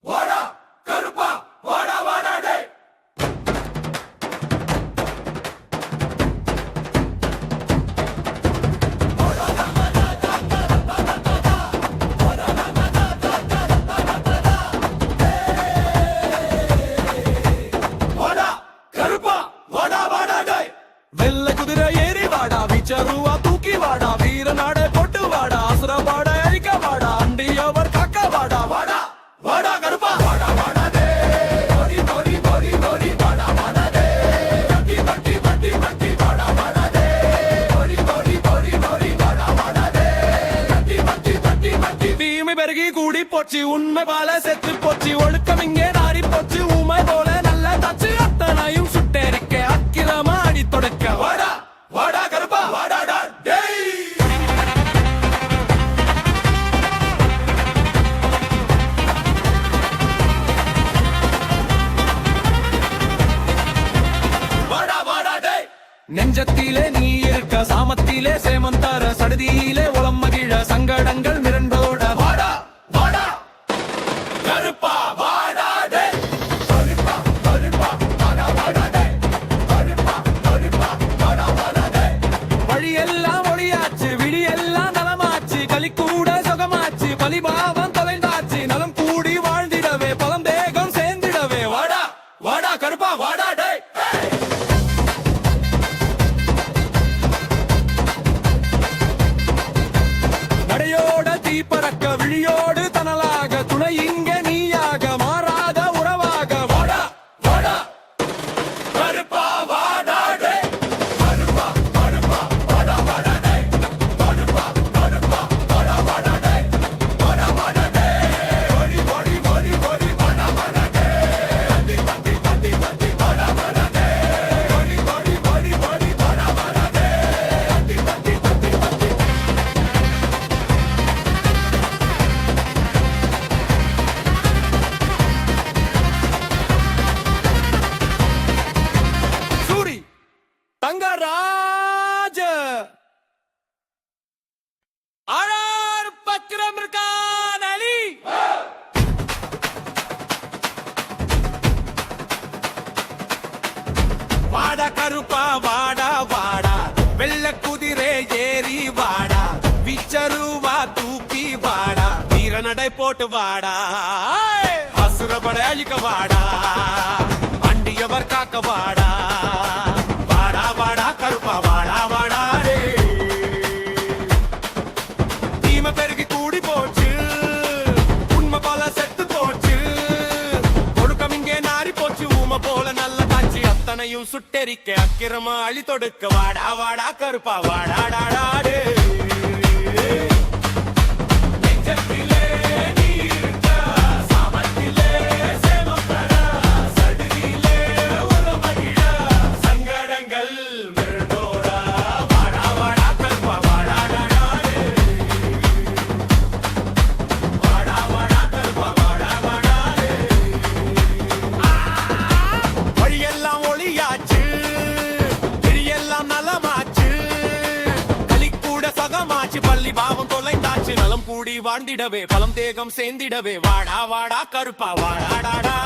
வாடா கருப்பா வாடா வாடா டேய் வாடா கருப்பா வாடா வாடா டேய் வெள்ளை குதிரை ஏறி வாடா விச்சருவா தூக்கி வாடா வீர நாடே போட்டு வாடா அசுரபாட அழிக்க வாடா அண்டியவர் காக்க வாடா வாடா வாடா கருப்பா வாடா வாடா டே கோரி கோரி கோரி கோரி வாடா வாடா டே வட்டி வட்டி வட்டி வட்டி வாடா வாடா டே கோரி கோரி கோரி கோரி வாடா வாடா டே வட்டி வட்டி வட்டி வட்டி தீமை பெருகி கூடி போச்சு உண்மை பால செத்து போச்சு ஒழுக்கம் இங்கே நாரி போச்சு ஊமை போல நல்ல தச்சு அத்தனையும் சுட்டெரிக்க அக்கிரமா அடி தொடக்க வாடா வாடா கருப்பா வாடாடா டேய் வாடா வாடா டேய் நெஞ்சத்திலே நீ இருக்க சாமத்திலே சேமந்தார சடுதியிலே உளம் மகிழ சங்கடங்கள் மிரண்டோட வாடா வாடா கருப்பா வாடா டேய் கருப்பா கருப்பா வாடா வாடா டேய் கருப்பா கருப்பா வாடா வாடா டேய் வழியெல்லாம் ஒளியாச்சு விடியெல்லாம் நலமாச்சு களி கூட சுகமாச்சு பலிபாவம் தொலைந்தாச்சு நலம் கூடி வாழ்ந்திடவே பலம் தேகம் சேர்ந்திடவே வாடா வாடா கருப்பா வாடா டேய் நடையோட தீ பறக்க விழியோடு தனலாக துணை இங்க நீயாக மாறாத உறவாக வாடா வாடா கருப்பா வாடா டேய் கருப்பா கருப்பா வாடா வாடா டேய் கருப்பா கருப்பா வாடா வாடா டேய் வாடா வாடா டேய் ஓடி ஓடி ஓடி ஓடி வாடா வாடா டேய் அடி பட்டி பட்டி பட்டி வாடா வாடா டேய் ஓடி ஓடி ஓடி ஓடி வாடா வாடா டேய் அடி பட்டி பட்டி பட்டி சூரி தங்கராஜ ஆர் பக்ரம் இருக்கான் அலி வாடா கருப்பா வாடா வாடா வெள்ள குதிரை ஏறி வாடா விச்சருவா தூக்கி வாடா வீர நடை போட்டு வாடா அசுரபட அழிக்க வாடா அண்டியவர் காக்க வாடா வாடா வாடா கருப்பா வாடா வாடா டே தீமை பெருகி கூடி போச்சு உண்மை போல செத்து போச்சு ஒழுக்கம் இங்கே நாரி போச்சு ஊமை போல நல்ல காட்சி அத்தனையும் சுட்டெரிக்க அக்கிரமா அழி தொடுக்க வாடா வாடா கருப்பா வாடாடாடா டே நெஞ்சத்திலே நீ இருக்க சாமத்திலே சேமம் பெற சடுதியிலே உளம் மகிழ சங்கடங்கள் மிரண்டோட வாடா வாடா கருப்பா வாடாடாடா டே வாடா வாடா கருப்பா வாடா வாடா டே வழியெல்லாம் ஒளியாச்சு விழியெல்லாம் நலமாச்சு களி கூட சகமாச்சு பள்ளி பாவம் தொலைந்தாச்சு நலம் கூடி வாழ்ந்திடவே பலம் தேகம் சேர்ந்திடவே வாடா வாடா கருப்பா வாடாடாடா